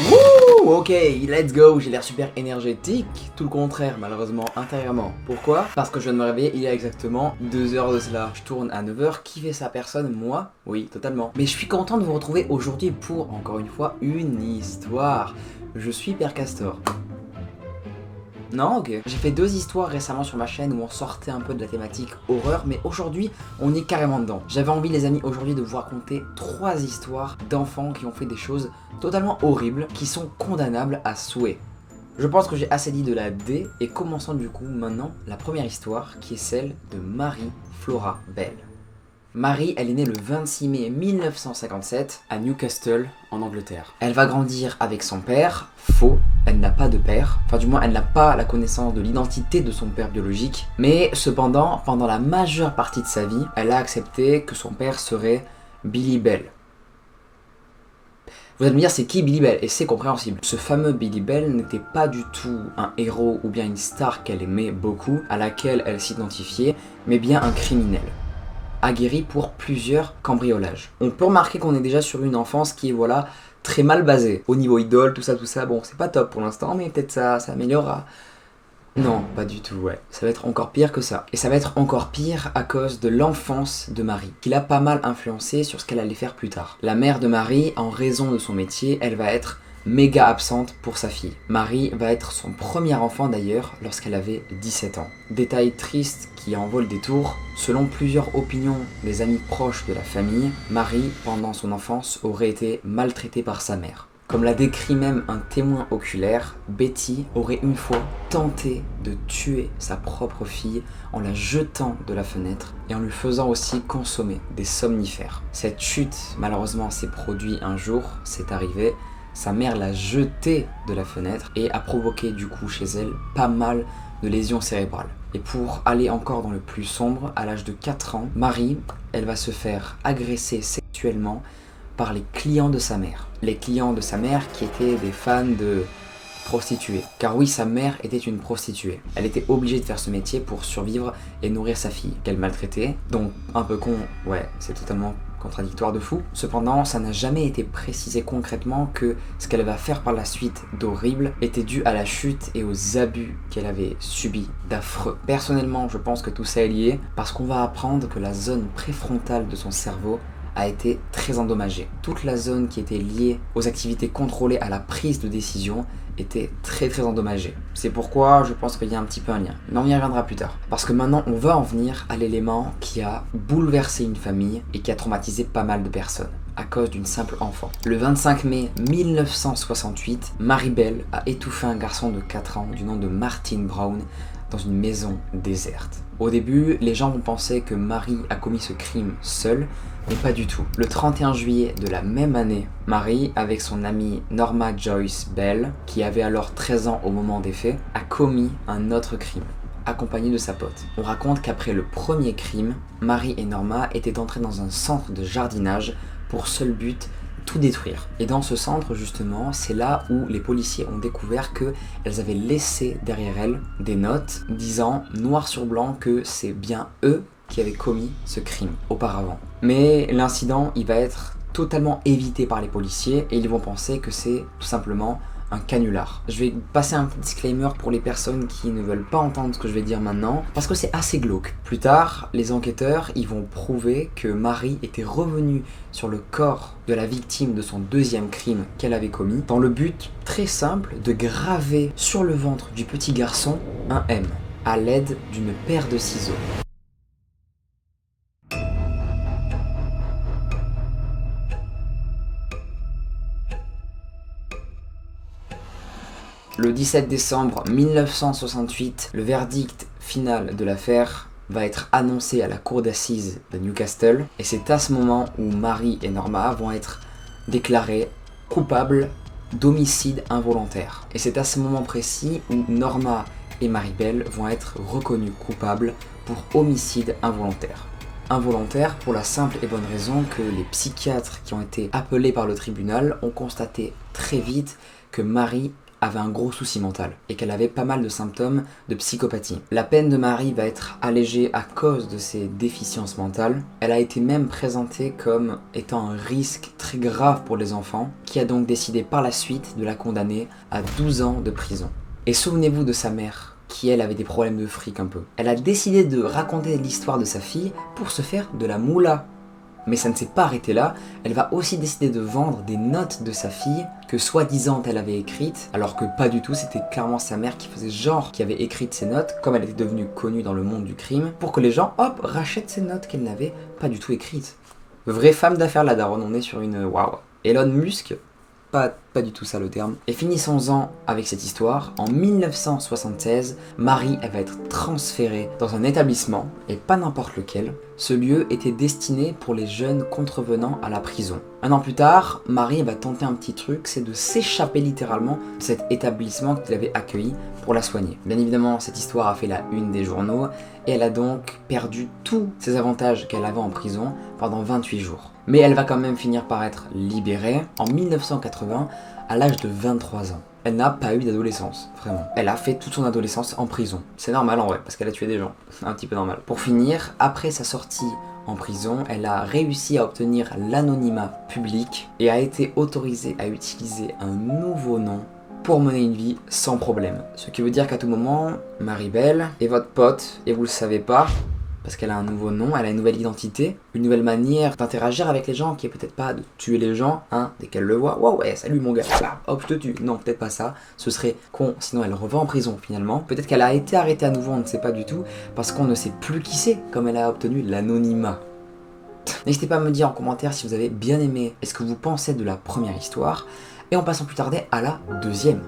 Wouh, ok, let's go, j'ai l'air super énergétique, tout le contraire malheureusement intérieurement. Pourquoi? Parce que je viens de me réveiller il y a exactement 2 heures de cela. Je tourne à 9 heures, qui fait sa personne? Moi? Oui, totalement. Mais je suis content de vous retrouver aujourd'hui pour, encore une fois, une histoire. Je suis Père Castor. Non, ok. J'ai fait 2 histoires récemment sur ma chaîne où on sortait un peu de la thématique horreur, mais aujourd'hui, on est carrément dedans. J'avais envie, les amis, aujourd'hui de vous raconter 3 histoires d'enfants qui ont fait des choses totalement horribles, qui sont condamnables à souhait. Je pense que j'ai assez dit de la D, et commençons du coup maintenant la première histoire, qui est celle de Mary Flora Bell. Mary, elle est née le 26 mai 1957 à Newcastle, en Angleterre. Elle va grandir avec son père, faux, elle n'a pas de père, enfin du moins elle n'a pas la connaissance de l'identité de son père biologique, mais cependant, pendant la majeure partie de sa vie, elle a accepté que son père serait Billy Bell. Vous allez me dire c'est qui Billy Bell, et c'est compréhensible. Ce fameux Billy Bell n'était pas du tout un héros ou bien une star qu'elle aimait beaucoup, à laquelle elle s'identifiait, mais bien un criminel aguerri pour plusieurs cambriolages. On peut remarquer qu'on est déjà sur une enfance qui est voilà très mal basée. Au niveau idole, tout ça, bon c'est pas top pour l'instant, mais peut-être ça améliorera. Non, pas du tout, ouais. Ça va être encore pire que ça. Et ça va être encore pire à cause de l'enfance de Mary, qui l'a pas mal influencé sur ce qu'elle allait faire plus tard. La mère de Mary, en raison de son métier, elle va être méga absente pour sa fille. Mary va être son premier enfant d'ailleurs lorsqu'elle avait 17 ans. Détail triste qui en vaut le détour, selon plusieurs opinions des amis proches de la famille, Mary, pendant son enfance, aurait été maltraitée par sa mère. Comme l'a décrit même un témoin oculaire, Betty aurait une fois tenté de tuer sa propre fille en la jetant de la fenêtre et en lui faisant aussi consommer des somnifères. Cette chute, malheureusement, s'est produite un jour, c'est arrivé. Sa mère l'a jetée de la fenêtre et a provoqué du coup chez elle pas mal de lésions cérébrales. Et pour aller encore dans le plus sombre, à l'âge de 4 ans, Mary, elle va se faire agresser sexuellement par les clients de sa mère. Les clients de sa mère qui étaient des fans de prostituées. Car oui, sa mère était une prostituée. Elle était obligée de faire ce métier pour survivre et nourrir sa fille, qu'elle maltraitait. Donc un peu con, ouais, c'est totalement contradictoire de fou. Cependant, ça n'a jamais été précisé concrètement que ce qu'elle va faire par la suite d'horrible était dû à la chute et aux abus qu'elle avait subis d'affreux. Personnellement, je pense que tout ça est lié parce qu'on va apprendre que la zone préfrontale de son cerveau a été très endommagée. Toute la zone qui était liée aux activités contrôlées à la prise de décision était très endommagée. C'est pourquoi je pense qu'il y a un petit peu un lien. Mais on y reviendra plus tard. Parce que maintenant, on va en venir à l'élément qui a bouleversé une famille et qui a traumatisé pas mal de personnes à cause d'une simple enfant. Le 25 mai 1968, Mary Bell a étouffé un garçon de 4 ans du nom de Martin Brown dans une maison déserte. Au début, les gens vont penser que Mary a commis ce crime seule, mais pas du tout. Le 31 juillet de la même année, Mary, avec son amie Norma Joyce Bell, qui avait alors 13 ans au moment des faits, a commis un autre crime, accompagnée de sa pote. On raconte qu'après le premier crime, Mary et Norma étaient entrées dans un centre de jardinage pour seul but tout détruire. Et dans ce centre justement, c'est là où les policiers ont découvert qu'elles avaient laissé derrière elles des notes disant noir sur blanc que c'est bien eux qui avaient commis ce crime auparavant. Mais l'incident, il va être totalement évité par les policiers et ils vont penser que c'est tout simplement un canular. Je vais passer un petit disclaimer pour les personnes qui ne veulent pas entendre ce que je vais dire maintenant, parce que c'est assez glauque. Plus tard, les enquêteurs, ils vont prouver que Mary était revenue sur le corps de la victime de son deuxième crime qu'elle avait commis, dans le but très simple de graver sur le ventre du petit garçon un M, à l'aide d'une paire de ciseaux. Le 17 décembre 1968, le verdict final de l'affaire va être annoncé à la cour d'assises de Newcastle et c'est à ce moment où Mary et Norma vont être déclarées coupables d'homicide involontaire. Et c'est à ce moment précis où Norma et Mary Bell vont être reconnues coupables pour homicide involontaire. Involontaire pour la simple et bonne raison que les psychiatres qui ont été appelés par le tribunal ont constaté très vite que Mary avait un gros souci mental et qu'elle avait pas mal de symptômes de psychopathie. La peine de Marie va être allégée à cause de ses déficiences mentales. Elle a été même présentée comme étant un risque très grave pour les enfants, qui a donc décidé par la suite de la condamner à 12 ans de prison. Et souvenez-vous de sa mère, qui elle avait des problèmes de fric un peu. Elle a décidé de raconter l'histoire de sa fille pour se faire de la moula. Mais ça ne s'est pas arrêté là, elle va aussi décider de vendre des notes de sa fille que soi-disant elle avait écrites, alors que pas du tout, c'était clairement sa mère qui faisait genre qui avait écrit ces notes, comme elle était devenue connue dans le monde du crime, pour que les gens, hop, rachètent ces notes qu'elle n'avait pas du tout écrites. Vraie femme d'affaires la daronne, on est sur une waouh. Elon Musk, pas du tout ça le terme. Et finissons-en avec cette histoire. En 1976, Marie elle va être transférée dans un établissement, et pas n'importe lequel. Ce lieu était destiné pour les jeunes contrevenants à la prison. Un an plus tard, Marie va tenter un petit truc, c'est de s'échapper littéralement de cet établissement qui l'avait accueilli pour la soigner. Bien évidemment, cette histoire a fait la une des journaux, et elle a donc perdu tous ses avantages qu'elle avait en prison pendant 28 jours. Mais elle va quand même finir par être libérée en 1980 à l'âge de 23 ans. Elle n'a pas eu d'adolescence, vraiment. Elle a fait toute son adolescence en prison. C'est normal en vrai, parce qu'elle a tué des gens. Un petit peu normal. Pour finir, après sa sortie en prison, elle a réussi à obtenir l'anonymat public et a été autorisée à utiliser un nouveau nom pour mener une vie sans problème. Ce qui veut dire qu'à tout moment, Marie-Belle est votre pote et vous le savez pas, parce qu'elle a un nouveau nom, elle a une nouvelle identité, une nouvelle manière d'interagir avec les gens qui est peut-être pas de tuer les gens, hein, dès qu'elle le voit, wow, ouais, salut mon gars, là, hop, je te tue. Non, peut-être pas ça, ce serait con, sinon elle revient en prison finalement. Peut-être qu'elle a été arrêtée à nouveau, on ne sait pas du tout, parce qu'on ne sait plus qui c'est, comme elle a obtenu l'anonymat. N'hésitez pas à me dire en commentaire si vous avez bien aimé et ce que vous pensez de la première histoire, et en passant plus tarder à la deuxième.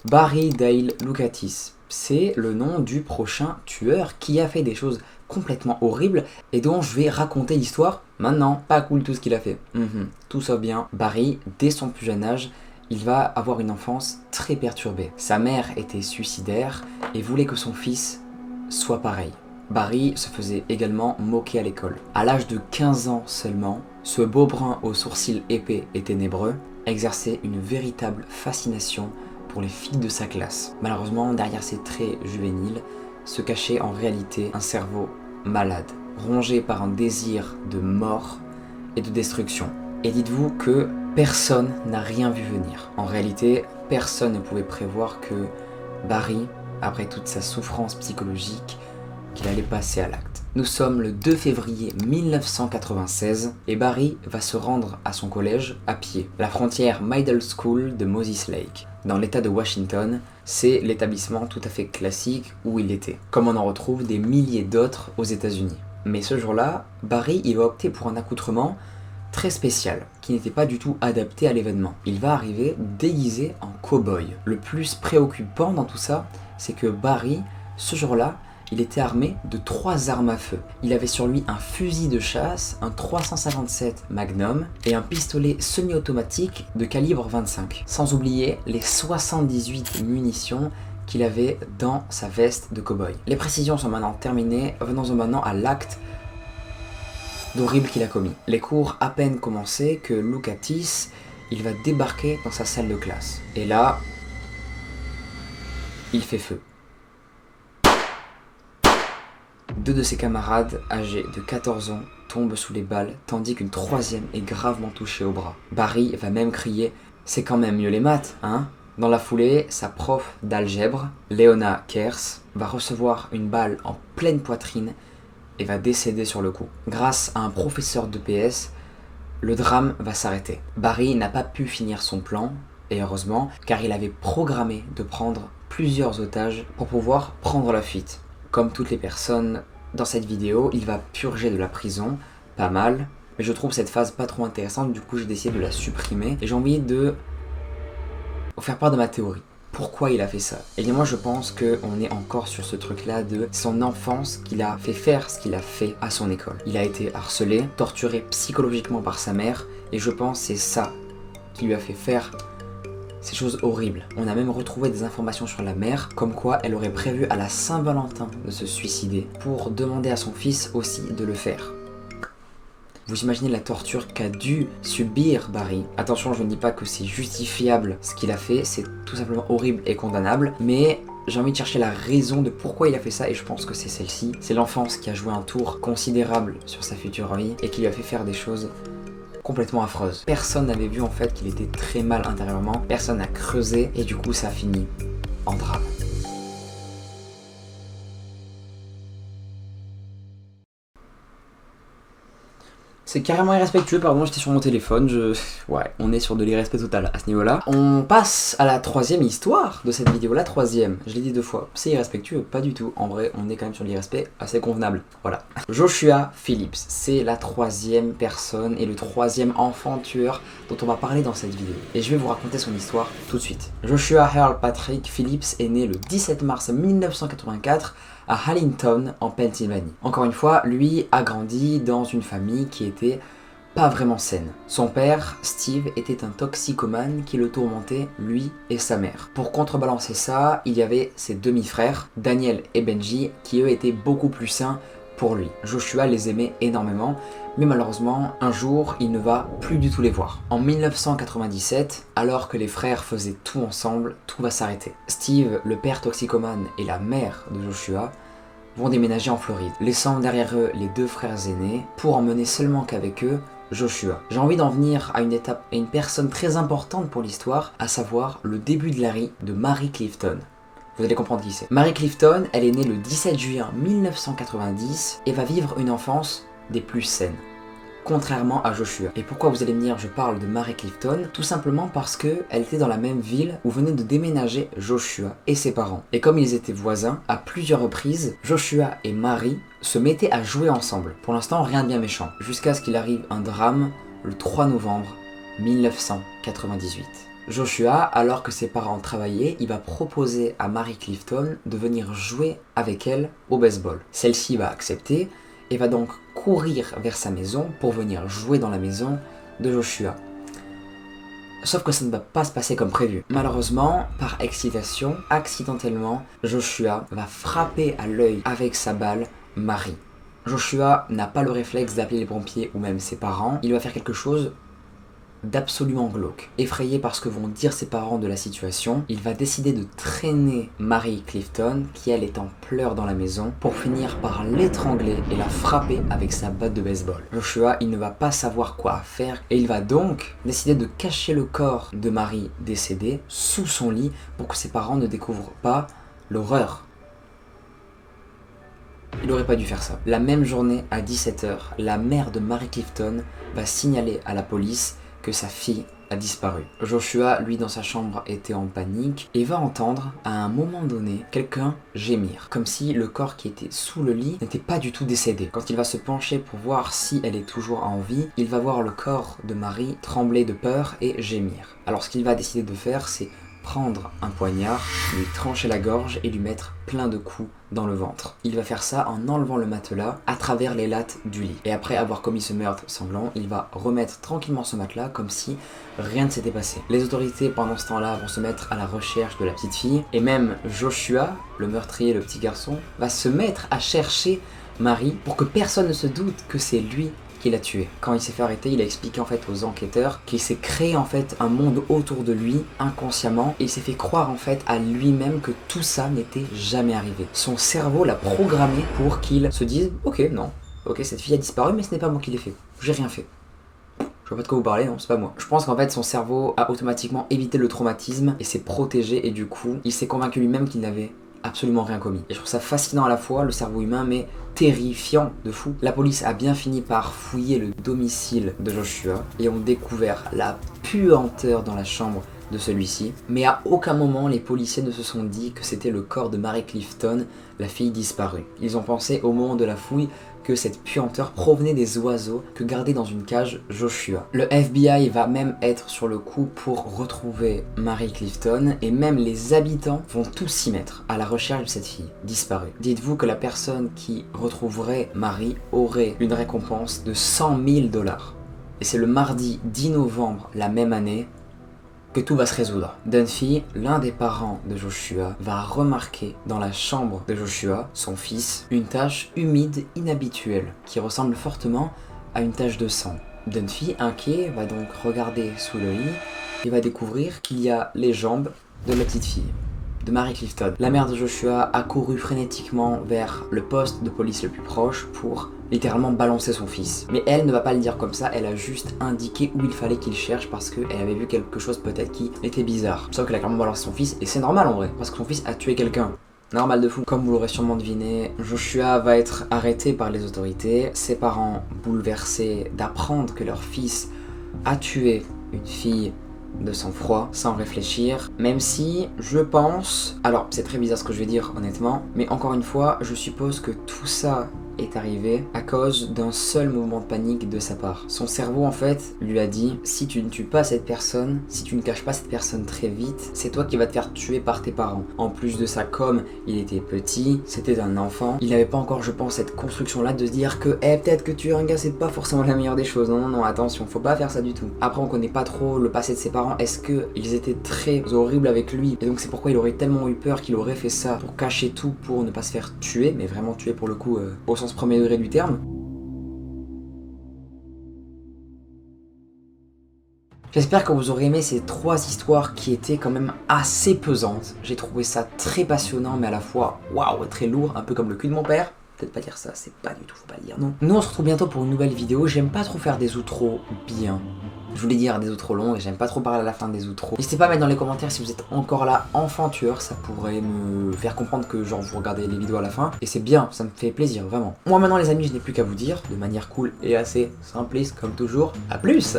Barry Dale Lukatis, c'est le nom du prochain tueur qui a fait des choses complètement horribles et dont je vais raconter l'histoire maintenant. Pas cool tout ce qu'il a fait. Tout sauf bien. Barry, dès son plus jeune âge, il va avoir une enfance très perturbée. Sa mère était suicidaire et voulait que son fils soit pareil. Barry se faisait également moquer à l'école. À l'âge de 15 ans seulement, ce beau brun aux sourcils épais et ténébreux exerçait une véritable fascination pour les filles de sa classe. Malheureusement, derrière ces traits juvéniles se cachait en réalité un cerveau malade, rongé par un désir de mort et de destruction. Et dites-vous que personne n'a rien vu venir. En réalité, personne ne pouvait prévoir que Barry, après toute sa souffrance psychologique, qu'il allait passer à l'acte. Nous sommes le 2 février 1996 et Barry va se rendre à son collège à pied. La frontière Middle School de Moses Lake, dans l'état de Washington, c'est l'établissement tout à fait classique où il était, comme on en retrouve des milliers d'autres aux États-Unis. Mais ce jour-là, Barry il va opter pour un accoutrement très spécial, qui n'était pas du tout adapté à l'événement. Il va arriver déguisé en cow-boy. Le plus préoccupant dans tout ça, c'est que Barry, ce jour-là, il était armé de 3 armes à feu. Il avait sur lui un fusil de chasse, un 357 Magnum et un pistolet semi-automatique de calibre 25. Sans oublier les 78 munitions qu'il avait dans sa veste de cow-boy. Les précisions sont maintenant terminées, venons-en maintenant à l'acte d'horrible qu'il a commis. Les cours à peine commencés que Lukatis, il va débarquer dans sa salle de classe. Et là, il fait feu. 2 de ses camarades, âgés de 14 ans, tombent sous les balles, tandis qu'une 3e est gravement touchée au bras. Barry va même crier « C'est quand même mieux les maths, hein ?» Dans la foulée, sa prof d'algèbre, Leona Kers, va recevoir une balle en pleine poitrine et va décéder sur le coup. Grâce à un professeur d'EPS, le drame va s'arrêter. Barry n'a pas pu finir son plan, et heureusement, car il avait programmé de prendre plusieurs otages pour pouvoir prendre la fuite. Comme toutes les personnes dans cette vidéo, il va purger de la prison, pas mal, mais je trouve cette phase pas trop intéressante, du coup j'ai décidé de la supprimer, et j'ai envie de vous faire part de ma théorie. Pourquoi il a fait ça? Et bien moi je pense qu'on est encore sur ce truc là de son enfance qui l'a fait faire ce qu'il a fait à son école. Il a été harcelé, torturé psychologiquement par sa mère, et je pense que c'est ça qui lui a fait faire ces choses horribles. On a même retrouvé des informations sur la mère, comme quoi elle aurait prévu à la Saint-Valentin de se suicider pour demander à son fils aussi de le faire. Vous imaginez la torture qu'a dû subir Barry. Attention, je ne dis pas que c'est justifiable ce qu'il a fait, c'est tout simplement horrible et condamnable, mais j'ai envie de chercher la raison de pourquoi il a fait ça et je pense que c'est celle-ci. C'est l'enfance qui a joué un tour considérable sur sa future vie et qui lui a fait faire des choses complètement affreuses. Personne n'avait vu en fait qu'il était très mal intérieurement, personne n'a creusé et du coup ça a fini en drame. C'est carrément irrespectueux, pardon, j'étais sur mon téléphone, Ouais, on est sur de l'irrespect total à ce niveau-là. On passe à la troisième histoire de cette vidéo, la troisième, je l'ai dit 2 fois, c'est irrespectueux, pas du tout, en vrai, on est quand même sur l'irrespect assez convenable, voilà. Joshua Phillips, c'est la troisième personne et le troisième enfant tueur dont on va parler dans cette vidéo. Et je vais vous raconter son histoire tout de suite. Joshua Earl Patrick Phillips est né le 17 mars 1984 à Hallington, en Pennsylvanie. Encore une fois, lui a grandi dans une famille qui était pas vraiment saine. Son père, Steve, était un toxicomane qui le tourmentait, lui et sa mère. Pour contrebalancer ça, il y avait ses demi-frères, Daniel et Benji, qui eux étaient beaucoup plus sains pour lui. Joshua les aimait énormément, mais malheureusement, un jour, il ne va plus du tout les voir. En 1997, alors que les frères faisaient tout ensemble, tout va s'arrêter. Steve, le père toxicomane, et la mère de Joshua vont déménager en Floride, laissant derrière eux les 2 frères aînés pour emmener seulement qu'avec eux Joshua. J'ai envie d'en venir à une étape et une personne très importante pour l'histoire, à savoir le début de la vie de Mary Clifton. Vous allez comprendre qui c'est. Mary Clifton, elle est née le 17 juillet 1990 et va vivre une enfance des plus saines, contrairement à Joshua. Et pourquoi, vous allez me dire, je parle de Mary Clifton? Tout simplement parce que elle était dans la même ville où venaient de déménager Joshua et ses parents. Et comme ils étaient voisins, à plusieurs reprises, Joshua et Mary se mettaient à jouer ensemble. Pour l'instant, rien de bien méchant. Jusqu'à ce qu'il arrive un drame le 3 novembre 1998. Joshua, alors que ses parents travaillaient, il va proposer à Mary Clifton de venir jouer avec elle au baseball. Celle-ci va accepter et va donc courir vers sa maison pour venir jouer dans la maison de Joshua. Sauf que ça ne va pas se passer comme prévu. Malheureusement, par excitation, accidentellement, Joshua va frapper à l'œil avec sa balle Mary. Joshua n'a pas le réflexe d'appeler les pompiers ou même ses parents. Il va faire quelque chose d'absolument glauque. Effrayé par ce que vont dire ses parents de la situation, il va décider de traîner Mary Clifton, qui elle est en pleurs dans la maison, pour finir par l'étrangler et la frapper avec sa batte de baseball. Joshua, il ne va pas savoir quoi faire et il va donc décider de cacher le corps de Mary décédée sous son lit pour que ses parents ne découvrent pas l'horreur. Il n'aurait pas dû faire ça. La même journée, à 17 h, la mère de Mary Clifton va signaler à la police que sa fille a disparu. Joshua, lui, dans sa chambre, était en panique et va entendre, à un moment donné, quelqu'un gémir, comme si le corps qui était sous le lit n'était pas du tout décédé. Quand il va se pencher pour voir si elle est toujours en vie, il va voir le corps de Mary trembler de peur et gémir. Alors ce qu'il va décider de faire, c'est prendre un poignard, lui trancher la gorge et lui mettre plein de coups dans le ventre. Il va faire ça en enlevant le matelas à travers les lattes du lit. Et après avoir commis ce meurtre sanglant, il va remettre tranquillement ce matelas comme si rien ne s'était passé. Les autorités pendant ce temps-là vont se mettre à la recherche de la petite fille et même Joshua, le meurtrier, le petit garçon, va se mettre à chercher Mary pour que personne ne se doute que c'est lui qui l'a tué. Quand il s'est fait arrêter, il a expliqué en fait aux enquêteurs qu'il s'est créé en fait un monde autour de lui inconsciemment et il s'est fait croire en fait à lui-même que tout ça n'était jamais arrivé. Son cerveau l'a programmé pour qu'il se dise ok, non, ok, cette fille a disparu mais ce n'est pas moi qui l'ai fait, j'ai rien fait. Je vois pas de quoi vous parlez, non, c'est pas moi. Je pense qu'en fait son cerveau a automatiquement évité le traumatisme et s'est protégé et du coup il s'est convaincu lui-même qu'il n'avait absolument rien commis. Et je trouve ça fascinant à la fois, le cerveau humain, mais terrifiant de fou. La police a bien fini par fouiller le domicile de Joshua et ont découvert la puanteur dans la chambre de celui-ci. Mais à aucun moment les policiers ne se sont dit que c'était le corps de Mary Clifton, la fille disparue. Ils ont pensé au moment de la fouille que cette puanteur provenait des oiseaux que gardait dans une cage Joshua. Le FBI va même être sur le coup pour retrouver Mary Clifton et même les habitants vont tous s'y mettre à la recherche de cette fille disparue. Dites-vous que la personne qui retrouverait Mary aurait une récompense de 100 000 $. Et c'est le mardi 10 novembre la même année que tout va se résoudre. Dunphy, l'un des parents de Joshua, va remarquer dans la chambre de Joshua, son fils, une tache humide inhabituelle qui ressemble fortement à une tache de sang. Dunphy, inquiet, va donc regarder sous le lit et va découvrir qu'il y a les jambes de la petite fille, de Mary Clifton. La mère de Joshua a couru frénétiquement vers le poste de police le plus proche pour littéralement balancer son fils. Mais elle ne va pas le dire comme ça, elle a juste indiqué où il fallait qu'il cherche parce qu'elle avait vu quelque chose peut-être qui était bizarre. Sauf qu'elle a clairement balancé son fils et c'est normal en vrai, parce que son fils a tué quelqu'un. Normal de fou. Comme vous l'aurez sûrement deviné, Joshua va être arrêté par les autorités, ses parents bouleversés d'apprendre que leur fils a tué une fille de sang-froid, sans réfléchir, même si je pense... Alors, c'est très bizarre ce que je vais dire honnêtement, mais encore une fois, je suppose que tout ça est arrivé à cause d'un seul mouvement de panique de sa part. Son cerveau en fait lui a dit: si tu ne tues pas cette personne, si tu ne caches pas cette personne très vite, c'est toi qui vas te faire tuer par tes parents. En plus de ça, comme il était petit, c'était un enfant, il n'avait pas encore, je pense, cette construction là de se dire que peut-être que tuer un gars c'est pas forcément la meilleure des choses. Non non non, attention, faut pas faire ça du tout. Après on connaît pas trop le passé de ses parents, est-ce que ils étaient très horribles avec lui et donc c'est pourquoi il aurait tellement eu peur qu'il aurait fait ça pour cacher tout, pour ne pas se faire tuer, mais vraiment tuer pour le coup au sens premier degré du terme. J'espère que vous aurez aimé ces 3 histoires qui étaient quand même assez pesantes. J'ai trouvé ça très passionnant mais à la fois waouh, très lourd, un peu comme le cul de mon père. Peut-être pas dire ça, c'est pas du tout, faut pas le dire, non. Nous on se retrouve bientôt pour une nouvelle vidéo. J'aime pas trop faire des outros bien. Je voulais dire des outros longs et j'aime pas trop parler à la fin des outros. N'hésitez pas à mettre dans les commentaires si vous êtes encore là, enfant tueur, ça pourrait me faire comprendre que genre vous regardez les vidéos à la fin. Et c'est bien, ça me fait plaisir, vraiment. Moi maintenant les amis, je n'ai plus qu'à vous dire, de manière cool et assez simpliste comme toujours, à plus!